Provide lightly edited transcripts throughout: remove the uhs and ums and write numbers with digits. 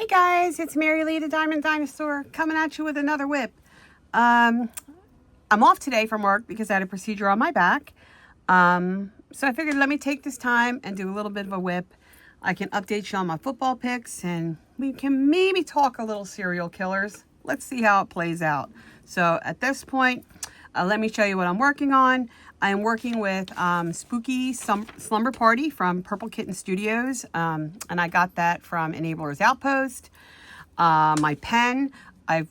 Hey guys, it's Mary Lee the Diamond Dinosaur coming at you with another whip. I'm off today from work because I had a procedure on my back. So I figured let me take this time and do a little bit of a whip. I can update you on my football picks and we can maybe talk a little serial killers. Let's see how it plays out. So at this point, let me show you what I'm working on. I am working with Spooky Slumber Party from Purple Kitten Studios, and I got that from Enabler's Outpost. My pen, I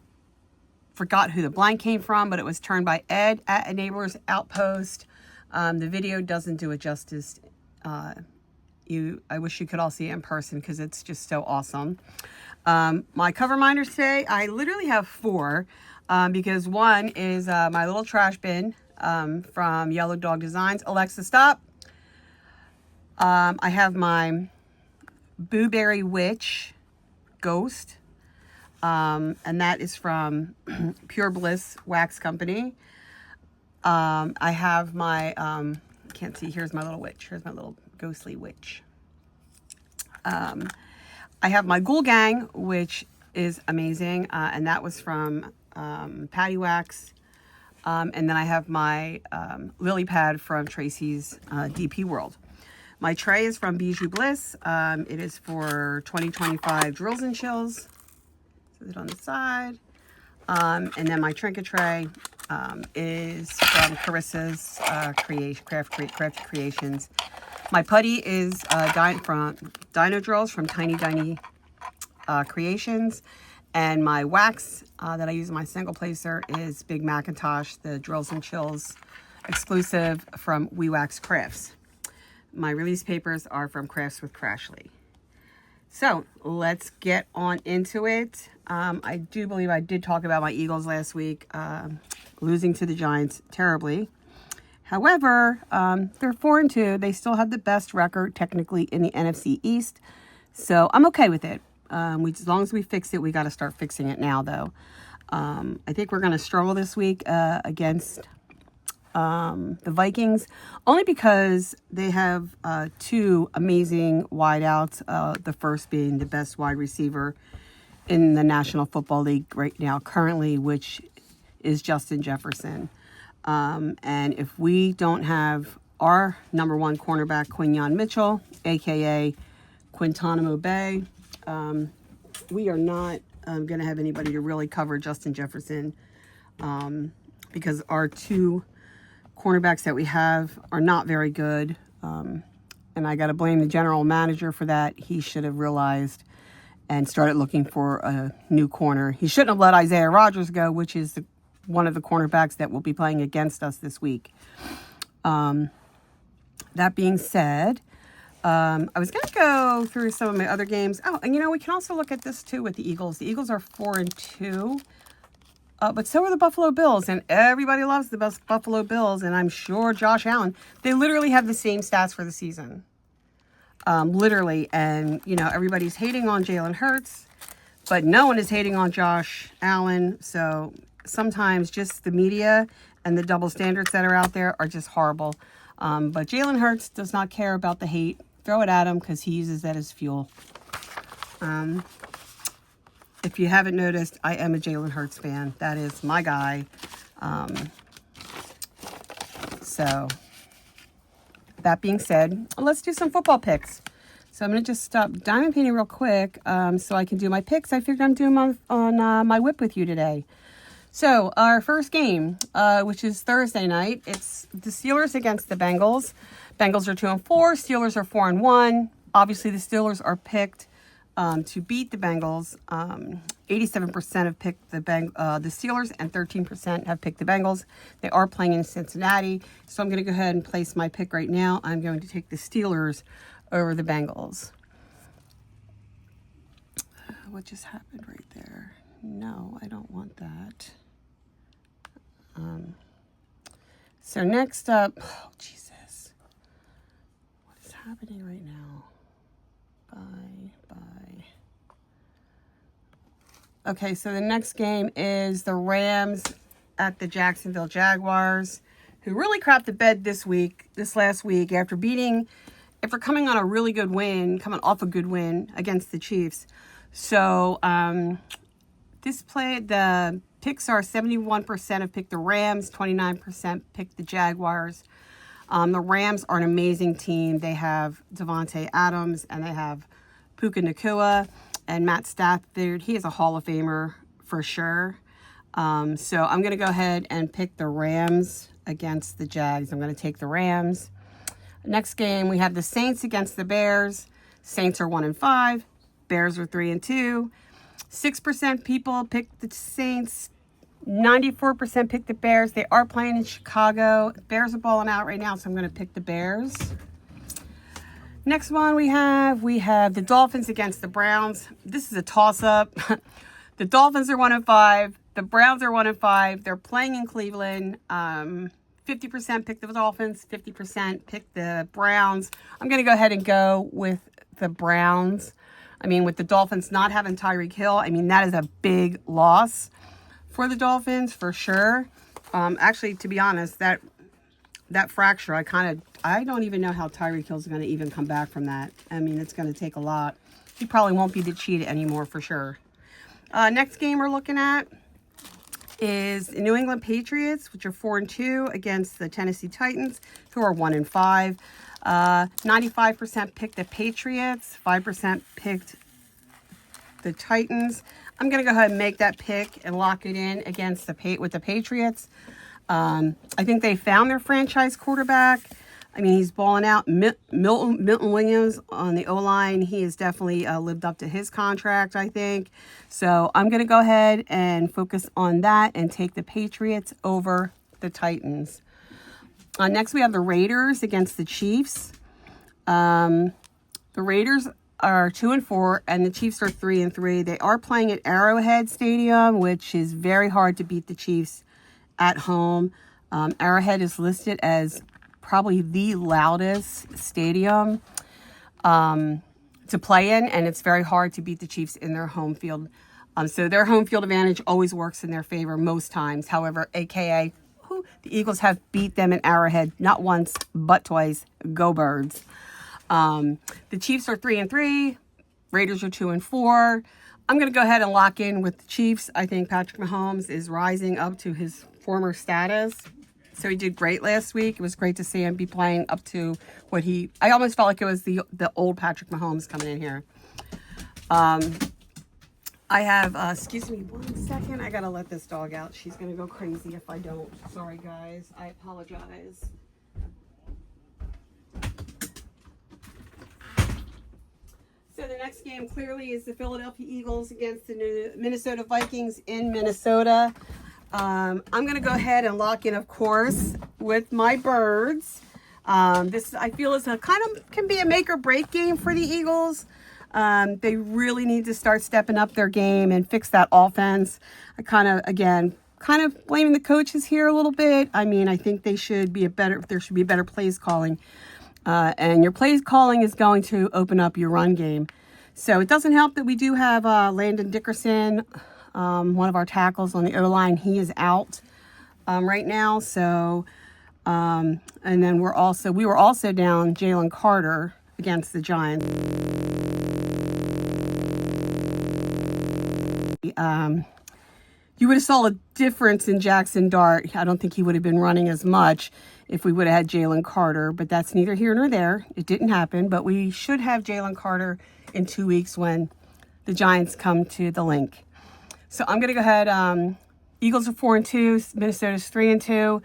forgot who the blank came from, but it was turned by Ed at Enabler's Outpost. The video doesn't do it justice. I wish you could all see it in person because it's just so awesome. My cover minders today, I literally have 4 because one is my little trash bin from Yellow Dog Designs. Alexa, stop. I have my Blueberry Witch Ghost, and that is from Pure Bliss Wax Company. I have my, can't see, here's my little witch. Here's my little ghostly witch. I have my Ghoul Gang, which is amazing, and that was from Patty Wax. And then I have my lily pad from Tracy's sDPworld. My tray is from Bijou Bliss. It is for 2025 drills and chills. Is it on the side? And then my trinket tray is from Carissa's Craft Creations. My putty is from Dino Drills from Tiny Creations. And my wax that I use in my single placer is Big Macintosh, the Drills and Chills exclusive from We Wax Crafts. My release papers are from Crafts with Crashly. So let's get on into it. I do believe I did talk about my Eagles last week, losing to the Giants terribly. However, they're 4-2. They still have the best record technically in the NFC East. So I'm okay with it. As long as we fix it, we got to start fixing it now, though. I think we're going to struggle this week against the Vikings, only because they have 2 amazing wideouts. The first being the best wide receiver in the National Football League right now, currently, which is Justin Jefferson. And if we don't have our number 1 cornerback, Quinyon Mitchell, a.k.a. Guantanamo Bay, we are not going to have anybody to really cover Justin Jefferson because our 2 cornerbacks that we have are not very good. And I got to blame the general manager for that. He should have realized and started looking for a new corner. He shouldn't have let Isaiah Rodgers go, which is one of the cornerbacks that will be playing against us this week. That being said, I was going to go through some of my other games. Oh, and we can also look at this too with the Eagles. The Eagles are 4-2, but so are the Buffalo Bills, and everybody loves the Buffalo Bills, and I'm sure Josh Allen. They literally have the same stats for the season, literally, and everybody's hating on Jalen Hurts, but no one is hating on Josh Allen. So sometimes just the media and the double standards that are out there are just horrible. But Jalen Hurts does not care about the hate. Throw it at him because he uses that as fuel. If you haven't noticed, I am a Jalen Hurts fan. That is my guy. So that being said, let's do some football picks. So I'm going to just stop diamond painting real quick so I can do my picks. I figured I'm doing them on my whip with you today. So our first game, which is Thursday night, it's the Steelers against the Bengals. Bengals are 2-4. Steelers are 4-1. Obviously, the Steelers are picked to beat the Bengals. 87% have picked the Steelers, and 13% have picked the Bengals. They are playing in Cincinnati, so I'm going to go ahead and place my pick right now. I'm going to take the Steelers over the Bengals. What just happened right there? No, I don't want that. So next up, oh Jesus, what is happening right now? Bye. Okay, so the next game is the Rams at the Jacksonville Jaguars, who really crapped the bed this last week after coming on a really good win, coming off a good win against the Chiefs. So the picks are 71% have picked the Rams, 29% picked the Jaguars. The Rams are an amazing team. They have Devontae Adams and they have Puka Nacua and Matt Stafford. He is a Hall of Famer for sure. So I'm going to go ahead and pick the Rams against the Jags. I'm going to take the Rams. Next game, we have the Saints against the Bears. Saints are 1-5. Bears are 3-2. 6% people picked the Saints. 94% picked the Bears. They are playing in Chicago. Bears are balling out right now, so I'm going to pick the Bears. Next one we have the Dolphins against the Browns. This is a toss-up. The Dolphins are 1-5. The Browns are 1-5. They're playing in Cleveland. 50% picked the Dolphins. 50% picked the Browns. I'm going to go ahead and go with the Browns. I mean, with the Dolphins not having Tyreek Hill, I mean, that is a big loss for the Dolphins for sure. Actually, to be honest, that fracture, I don't even know how Tyreek Hill's going to even come back from that. I mean, it's going to take a lot. He probably won't be the cheetah anymore for sure. Next game we're looking at is the New England Patriots, which are 4-2 against the Tennessee Titans, who are 1-5. 95% picked the Patriots, 5% picked the Titans. I'm going to go ahead and make that pick and lock it in against with the Patriots. I think they found their franchise quarterback. I mean, he's balling out. Milton Williams on the O-line, he has definitely lived up to his contract, I think. So I'm going to go ahead and focus on that and take the Patriots over the Titans. Next, we have the Raiders against the Chiefs. The Raiders are 2-4, and the Chiefs are 3-3. They are playing at Arrowhead Stadium, which is very hard to beat the Chiefs at home. Arrowhead is listed as probably the loudest stadium to play in, and it's very hard to beat the Chiefs in their home field. So their home field advantage always works in their favor most times. However, AKA, the Eagles have beat them in Arrowhead not once, but twice. Go Birds. The Chiefs are 3-3. Raiders are 2-4. I'm going to go ahead and lock in with the Chiefs. I think Patrick Mahomes is rising up to his former status. So he did great last week. It was great to see him be playing up to what I almost felt like it was the old Patrick Mahomes coming in here. I have, excuse me 1 second. I got to let this dog out. She's going to go crazy if I don't. Sorry, guys. I apologize. So the next game clearly is the Philadelphia Eagles against the Minnesota Vikings in Minnesota. I'm going to go ahead and lock in, of course, with my Birds. This, I feel, is can be a make or break game for the Eagles. They really need to start stepping up their game and fix that offense. I kind of blaming the coaches here a little bit. I mean, I think there should be a better plays calling. And your plays calling is going to open up your run game. So it doesn't help that we do have Landon Dickerson, one of our tackles on the O-line. He is out right now. So, and then we were also down Jalen Carter against the Giants. You would have saw a difference in Jackson Dart. I don't think he would have been running as much if we would have had Jalen Carter, but that's neither here nor there. It didn't happen, but we should have Jalen Carter in 2 weeks when the Giants come to the link. So I'm going to go ahead. Eagles are 4-2. Minnesota's 3-2.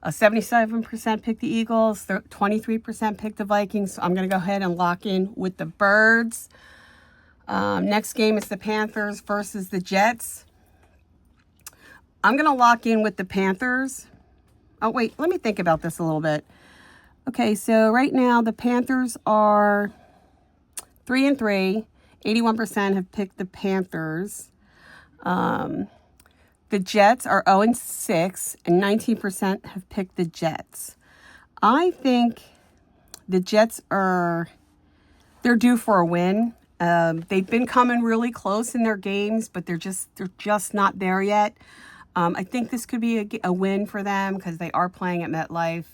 77% picked the Eagles. 23% picked the Vikings. So I'm going to go ahead and lock in with the Birds. Next game is the Panthers versus the Jets. I'm going to lock in with the Panthers. Oh, wait, let me think about this a little bit. Okay, so right now the Panthers are 3-3. 81% have picked the Panthers. The Jets are 0-6, and 19% have picked the Jets. I think the Jets they're due for a win. They've been coming really close in their games, but they're just not there yet. I think this could be a win for them because they are playing at MetLife.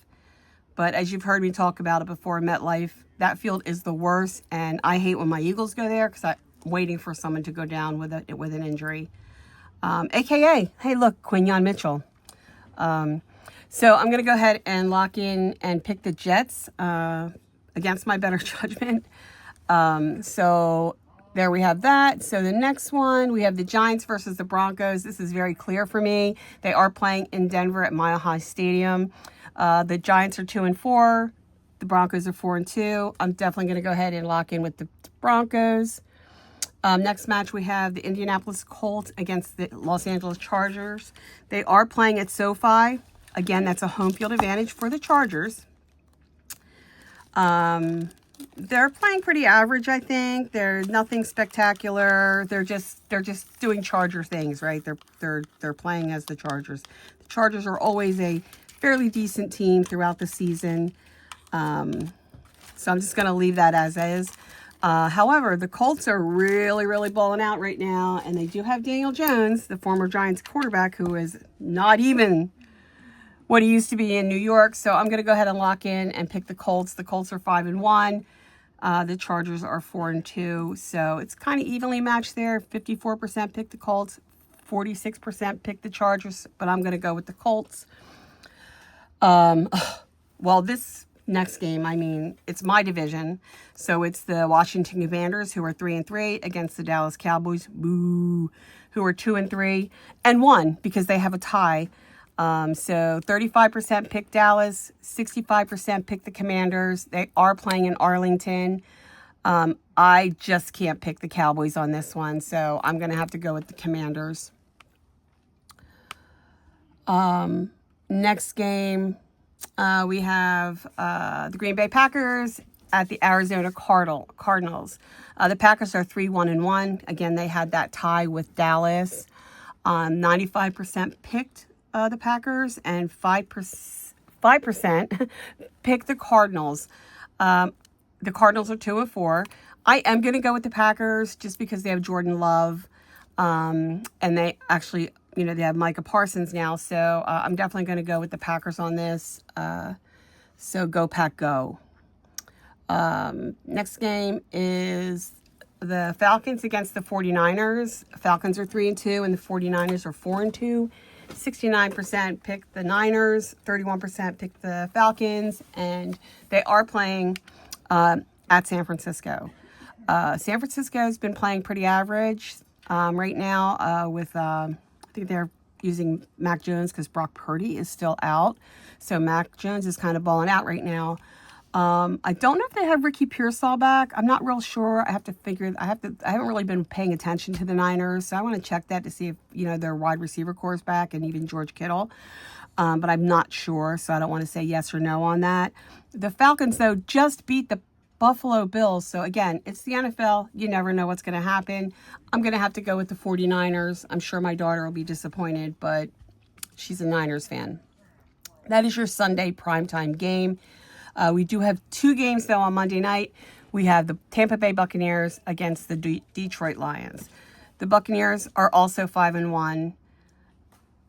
But as you've heard me talk about it before, MetLife, that field is the worst. And I hate when my Eagles go there because waiting for someone to go down with an injury. AKA, hey, look, Quinyon Mitchell. So I'm going to go ahead and lock in and pick the Jets against my better judgment. So there we have that. So the next one, we have the Giants versus the Broncos. This is very clear for me. They are playing in Denver at Mile High Stadium. The Giants are 2-4. The Broncos are 4-2. I'm definitely going to go ahead and lock in with the Broncos. Next match, we have the Indianapolis Colts against the Los Angeles Chargers. They are playing at SoFi. Again, that's a home field advantage for the Chargers. They're playing pretty average, I think. They're nothing spectacular. They're just doing Charger things, right? They're playing as the Chargers. The Chargers are always a fairly decent team throughout the season. So I'm just going to leave that as is. However, the Colts are really, really balling out right now, and they do have Daniel Jones, the former Giants quarterback, who is not even what he used to be in New York. So I'm going to go ahead and lock in and pick the Colts. The Colts are 5-1. The Chargers are 4-2. So it's kind of evenly matched there. 54% pick the Colts, 46% pick the Chargers, but I'm going to go with the Colts. Well, this next game, I mean, it's my division. So it's the Washington Commanders, who are 3-3, against the Dallas Cowboys, boo, who are 2-3 and 1 because they have a tie. So 35% pick Dallas, 65% pick the Commanders. They are playing in Arlington. I just can't pick the Cowboys on this one, so I'm going to have to go with the Commanders. Next game, we have the Green Bay Packers at the Arizona Cardinals. The Packers are 3-1-1. Again, they had that tie with Dallas. 95% picked the Packers, and 5% picked the Cardinals. The Cardinals are 2-4. I am going to go with the Packers just because they have Jordan Love, and they actually, they have Micah Parsons now. So I'm definitely going to go with the Packers on this. So go Pack, go. Next game is the Falcons against the 49ers. Falcons are 3-2, and the 49ers are 4-2. 69% picked the Niners, 31% picked the Falcons, and they are playing at San Francisco. San Francisco has been playing pretty average right now with, I think they're using Mac Jones because Brock Purdy is still out. So Mac Jones is kind of balling out right now. I don't know if they have Ricky Pearsall back. I'm not real sure. I haven't really been paying attention to the Niners, so I want to check that to see if, their wide receiver core is back and even George Kittle. But I'm not sure, so I don't want to say yes or no on that. The Falcons, though, just beat the Buffalo Bills. So again, it's the NFL. You never know what's going to happen. I'm going to have to go with the 49ers. I'm sure my daughter will be disappointed, but she's a Niners fan. That is your Sunday primetime game. We do have 2 games, though, on Monday night. We have the Tampa Bay Buccaneers against the Detroit Lions. The Buccaneers are also 5-1,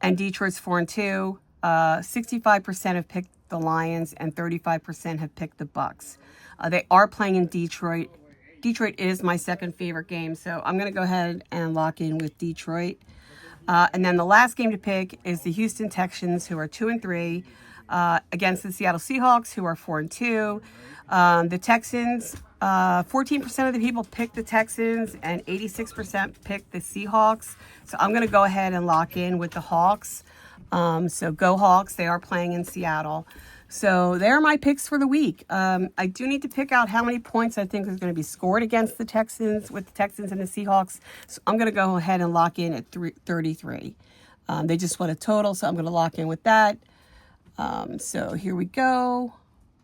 and Detroit's 4-2. 65% have picked the Lions, and 35% have picked the Bucs. They are playing in Detroit. Detroit is my second favorite game, so I'm going to go ahead and lock in with Detroit. And then the last game to pick is the Houston Texans, who are 2-3. Against the Seattle Seahawks, who are 4-2. The Texans, 14% of the people picked the Texans and 86% picked the Seahawks. So I'm going to go ahead and lock in with the Hawks. So go Hawks. They are playing in Seattle. So there are my picks for the week. I do need to pick out how many points I think is going to be scored against the Texans, with the Texans and the Seahawks. So I'm going to go ahead and lock in at 33. They just won a total, so I'm going to lock in with that. So here we go.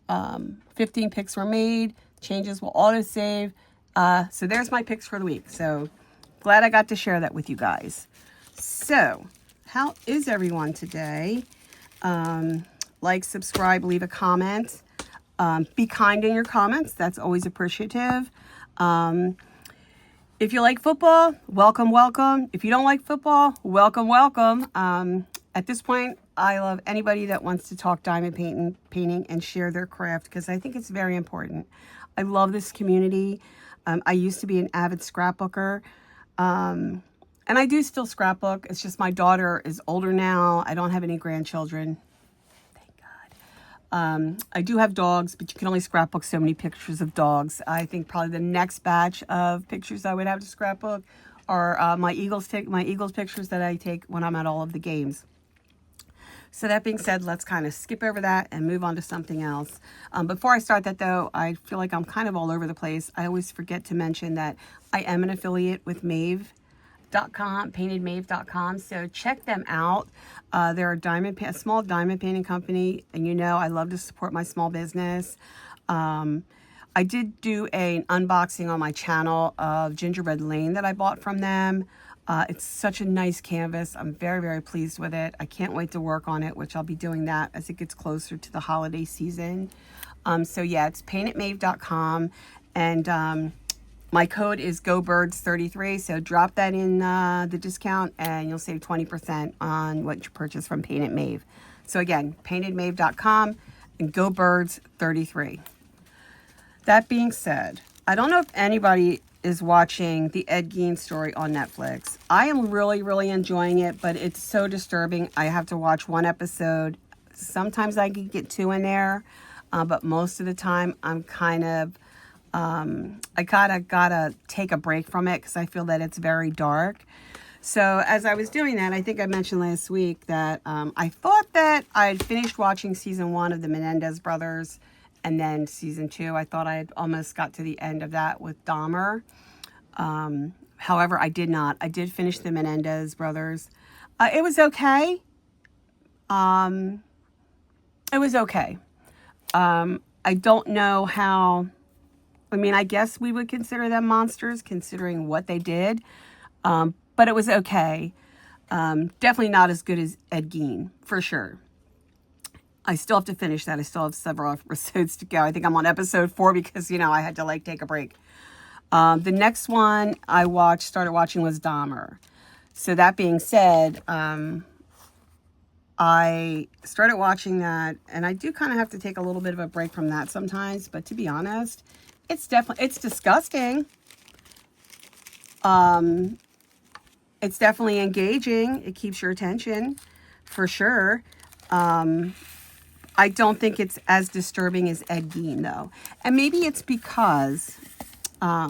15 picks were made. Changes will auto-save. So there's my picks for the week. So glad I got to share that with you guys. So how is everyone today? Like, subscribe, leave a comment. Be kind in your comments. That's always appreciative. If you like football, welcome, welcome. If you don't like football, welcome, welcome. At this point, I love anybody that wants to talk diamond painting and share their craft, because I think it's very important. I love this community. I used to be an avid scrapbooker. And I do still scrapbook. It's just my daughter is older now. I don't have any grandchildren. Thank God. I do have dogs, but you can only scrapbook so many pictures of dogs. I think probably the next batch of pictures I would have to scrapbook are my Eagles pictures that I take when I'm at all of the games. So that being said, let's kind of skip over that and move on to something else. Before I start that though, I feel like I'm kind of all over the place. I always forget to mention that I am an affiliate with Mave.com, paintedmave.com. So check them out. They're a small diamond painting company, and you know I love to support my small business. I did do an unboxing on my channel of Gingerbread Lane that I bought from them. It's such a nice canvas. I'm very, very pleased with it. I can't wait to work on it, which I'll be doing that as it gets closer to the holiday season. So yeah, it's paintedmave.com, and my code is GoBirds33, so drop that in the discount and you'll save 20% on what you purchase from Painted Mave. So again, paintedmave.com and GoBirds33. That being said, I don't know if anybody is watching the Ed Gein story on Netflix. I am really, really enjoying it, but it's so disturbing. I have to watch one episode. Sometimes I can get two in there, but most of the time I'm kind of, I gotta take a break from it because I feel that it's very dark. So as I was doing that, I think I mentioned last week that I thought that I'd finished watching season 1 of the Menendez brothers. And then season 2, I thought I had almost got to the end of that with Dahmer. However, I did not. I did finish the Menendez brothers. It was okay. It was okay. I don't know how... I mean, I guess we would consider them monsters, considering what they did. But it was okay. Definitely not as good as Ed Gein, for sure. I still have to finish that. I still have several episodes to go. I think I'm on episode 4 because, you know, I had to like take a break. The next one I started watching was Dahmer. So that being said, I started watching that, and I do kind of have to take a little bit of a break from that sometimes. But to be honest, it's disgusting. It's definitely engaging. It keeps your attention for sure. I don't think it's as disturbing as Ed Gein, though. And maybe it's because I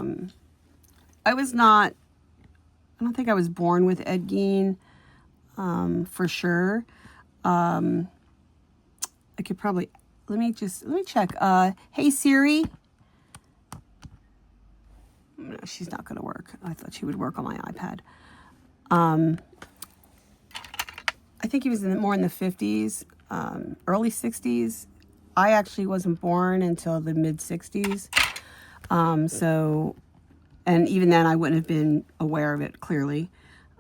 don't think I was born with Ed Gein, for sure. I could probably, let me check. Hey, Siri. No, she's not going to work. I thought she would work on my iPad. I think he was more in the 50s. Early 60s. I actually wasn't born until the mid 60s. So, and even then I wouldn't have been aware of it clearly.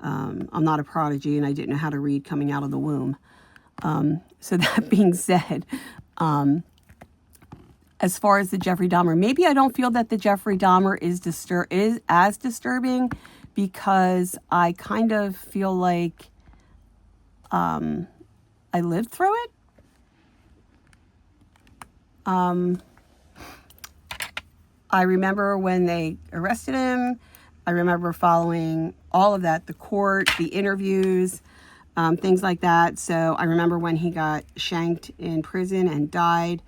I'm not a prodigy and I didn't know how to read coming out of the womb. So that being said, as far as the Jeffrey Dahmer, maybe I don't feel that the Jeffrey Dahmer is as disturbing because I kind of feel like, I lived through it. I remember when they arrested him. I remember following all of that, the court, the interviews, things like that. So I remember when he got shanked in prison and died.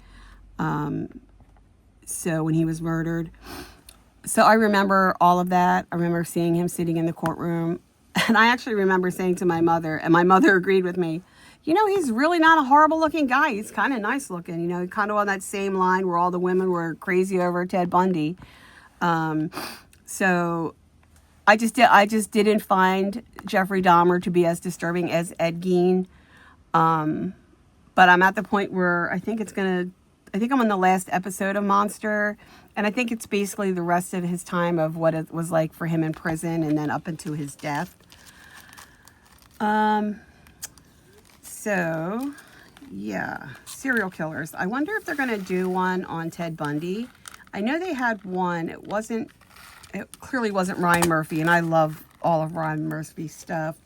So when he was murdered. So I remember all of that. I remember seeing him sitting in the courtroom. And I actually remember saying to my mother, and my mother agreed with me, you know, he's really not a horrible looking guy. He's kind of nice looking, you know, kind of on that same line where all the women were crazy over Ted Bundy. So I just didn't find Jeffrey Dahmer to be as disturbing as Ed Gein. But I'm at the point where I think I'm on the last episode of Monster. And I think it's basically the rest of his time of what it was like for him in prison and then up into his death. So, yeah, serial killers. I wonder if they're going to do one on Ted Bundy. I know they had one. It clearly wasn't Ryan Murphy, and I love all of Ryan Murphy's stuff.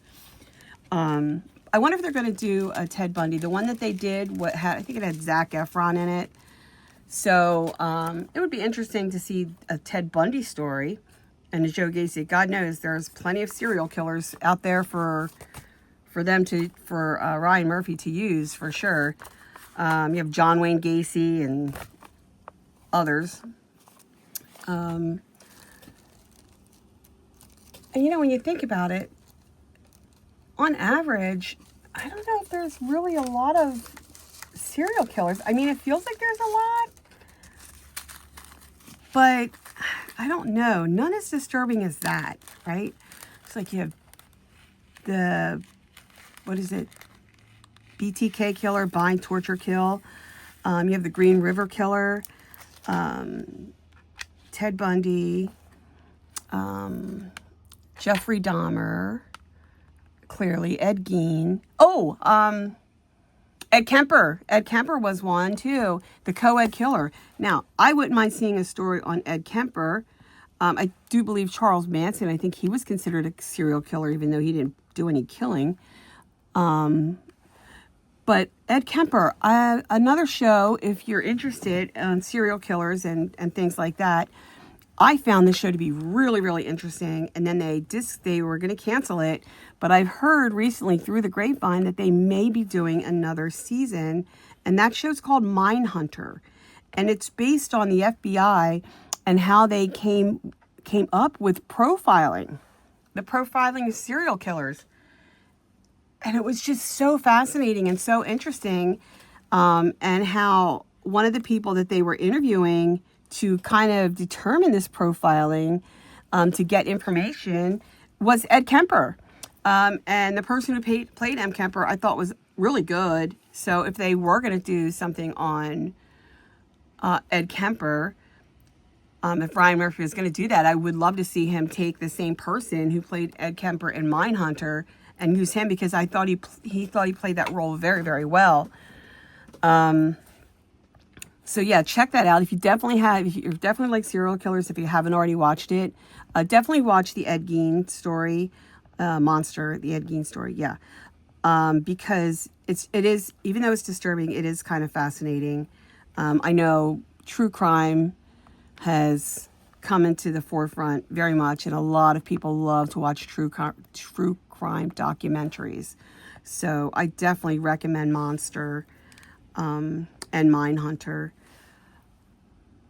I wonder if they're going to do a Ted Bundy. The one that they did, I think it had Zac Efron in it. So it would be interesting to see a Ted Bundy story and a Joe Gacy. God knows there's plenty of serial killers out there for Ryan Murphy to use for sure. You have John Wayne Gacy and others. And when you think about it, on average, I don't know if there's really a lot of serial killers. I mean, it feels like there's a lot, but I don't know. None as disturbing as that, right? It's like you have the, BTK killer, bind, torture, kill. You have the Green River killer, Ted Bundy, Jeffrey Dahmer, clearly, Ed Gein. Ed Kemper. Ed Kemper was one, too. The co-ed killer. Now, I wouldn't mind seeing a story on Ed Kemper. I do believe Charles Manson, I think he was considered a serial killer, even though he didn't do any killing. But Ed Kemper, another show, if you're interested in serial killers and things like that, I found this show to be really, really interesting. And then they were going to cancel it. But I've heard recently through the grapevine that they may be doing another season. And that show's called Mindhunter. And it's based on the FBI and how they came up with profiling. The profiling of serial killers. And it was just so fascinating and so interesting. And how one of the people that they were interviewing to kind of determine this profiling, to get information, was Ed Kemper. And the person who played M. Kemper, I thought was really good. So if they were going to do something on Ed Kemper, if Ryan Murphy was going to do that, I would love to see him take the same person who played Ed Kemper in Mindhunter and use him, because I thought he played that role very, very well. So yeah, check that out. If you definitely like serial killers, if you haven't already watched it, definitely watch the Ed Gein story, the Ed Gein story. Yeah. Because it is, even though it's disturbing, it is kind of fascinating. I know true crime has come into the forefront very much, and a lot of people love to watch true crime documentaries. So I definitely recommend Monster, and Mindhunter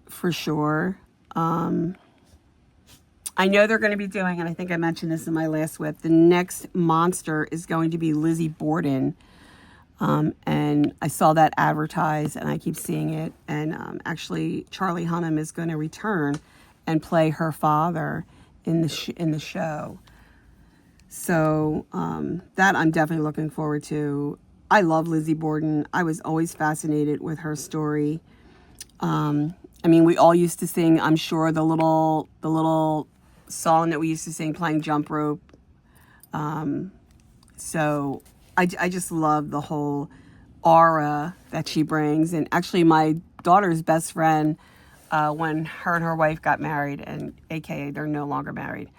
for sure. I know they're going to be doing, and I think I mentioned this in my last whip, the next Monster is going to be Lizzie Borden. And I saw that advertised, and I keep seeing it. And actually, Charlie Hunnam is going to return and play her father in the show. So that I'm definitely looking forward to. I love Lizzie Borden. I was always fascinated with her story. I mean, we all used to sing, I'm sure, the little song that we used to sing playing Jump Rope. So I just love the whole aura that she brings. And actually, my daughter's best friend, when her and her wife got married, and AKA they're no longer married,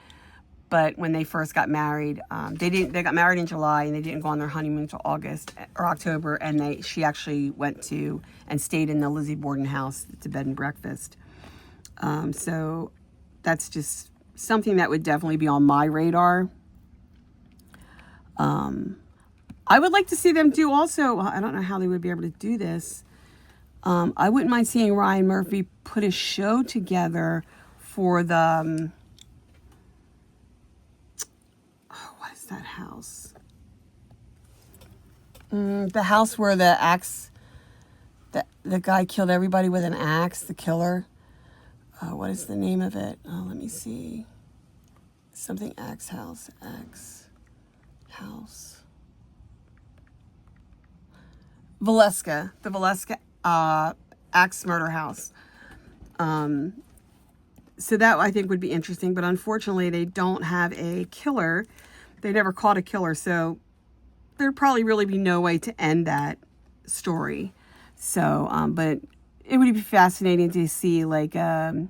but when they first got married, they got married in July, and they didn't go on their honeymoon until August or October. And she actually went to and stayed in the Lizzie Borden house. It's a bed and breakfast. So that's just something that would definitely be on my radar. I would like to see them do also, I don't know how they would be able to do this. I wouldn't mind seeing Ryan Murphy put a show together for the, what is that house? The house where the axe, the guy killed everybody with an axe, the killer. What is the name of it? Let me see. Something axe house. Valeska. The Valeska axe murder house. So that I think would be interesting, but unfortunately they don't have a killer. They never caught a killer, so there'd probably really be no way to end that story. So, but it would be fascinating to see like a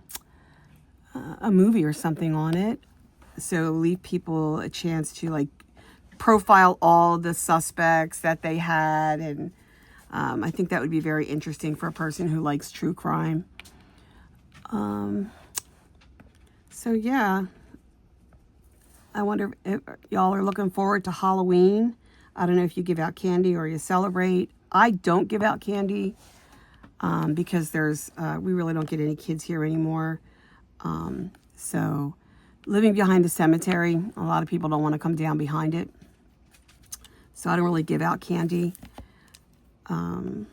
movie or something on it. So leave people a chance to like profile all the suspects that they had, and I think that would be very interesting for a person who likes true crime. So yeah, I wonder if y'all are looking forward to Halloween. I don't know if you give out candy or you celebrate. I don't give out candy because we really don't get any kids here anymore. So living behind a cemetery, a lot of people don't want to come down behind it. So I don't really give out candy. And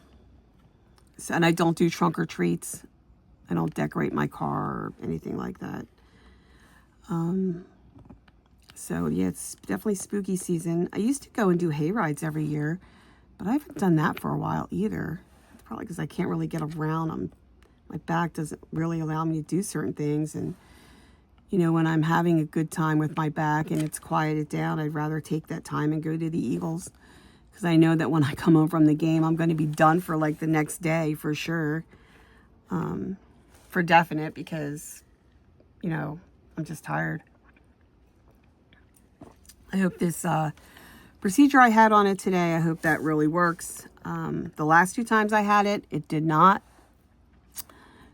I don't do trunk or treats. I don't decorate my car or anything like that. So yeah, it's definitely spooky season. I used to go and do hay rides every year, but I haven't done that for a while either. It's probably because I can't really get around. My back doesn't really allow me to do certain things. And, you know, when I'm having a good time with my back and it's quieted down, I'd rather take that time and go to the Eagles. Because I know that when I come home from the game, I'm going to be done for like the next day for sure. For definite, because, you know, I'm just tired. I hope this procedure I had on it today, I hope that really works. The last 2 times I had it, it did not.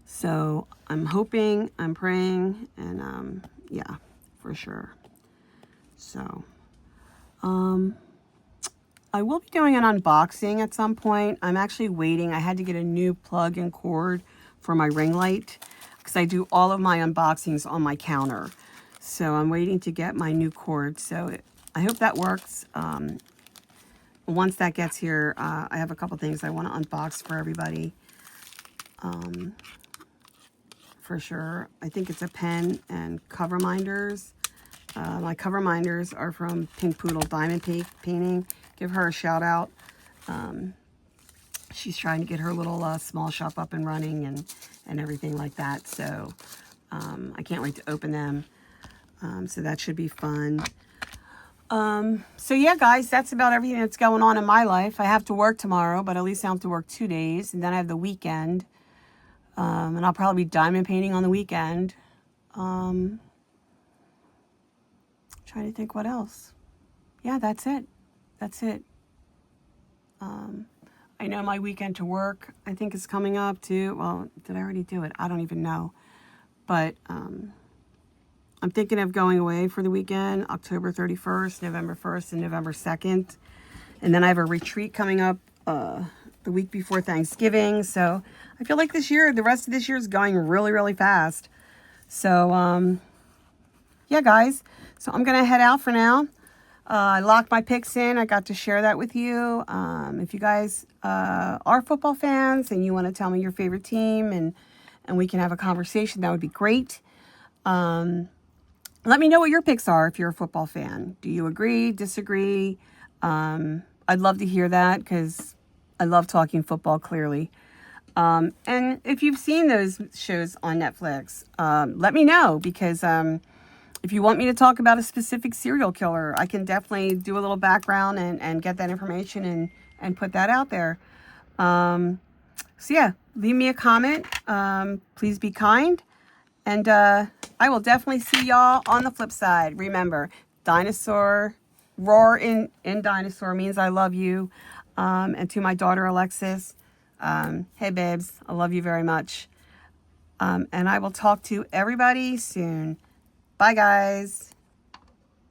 So I'm hoping, I'm praying, and yeah, for sure. So I will be doing an unboxing at some point. I'm actually waiting. I had to get a new plug and cord for my ring light because I do all of my unboxings on my counter. So I'm waiting to get my new cord. So I hope that works. Once that gets here, I have a couple things I want to unbox for everybody. For sure. I think it's a pen and cover minders. My cover minders are from Pink Poodle Diamond Painting. Give her a shout out. She's trying to get her little small shop up and running and everything like that. So I can't wait to open them. So that should be fun. So yeah, guys, that's about everything that's going on in my life. I have to work tomorrow, but at least I don't have to work 2 days. And then I have the weekend. And I'll probably be diamond painting on the weekend. Trying to think what else. Yeah, that's it. That's it. I know my weekend to work, I think, is coming up too. Well, did I already do it? I don't even know. But I'm thinking of going away for the weekend, October 31st, November 1st, and November 2nd. And then I have a retreat coming up the week before Thanksgiving. So I feel like the rest of this year is going really, really fast. So, yeah, guys. So I'm going to head out for now. I locked my picks in. I got to share that with you. If you guys are football fans and you want to tell me your favorite team and we can have a conversation, that would be great. Let me know what your picks are if you're a football fan. Do you agree, disagree? I'd love to hear that because I love talking football, clearly. And if you've seen those shows on Netflix, let me know because if you want me to talk about a specific serial killer, I can definitely do a little background and get that information and put that out there. So yeah, leave me a comment. Please be kind. And I will definitely see y'all on the flip side. Remember, dinosaur, roar in dinosaur means I love you. And to my daughter, Alexis, hey babes, I love you very much. And I will talk to everybody soon. Bye, guys.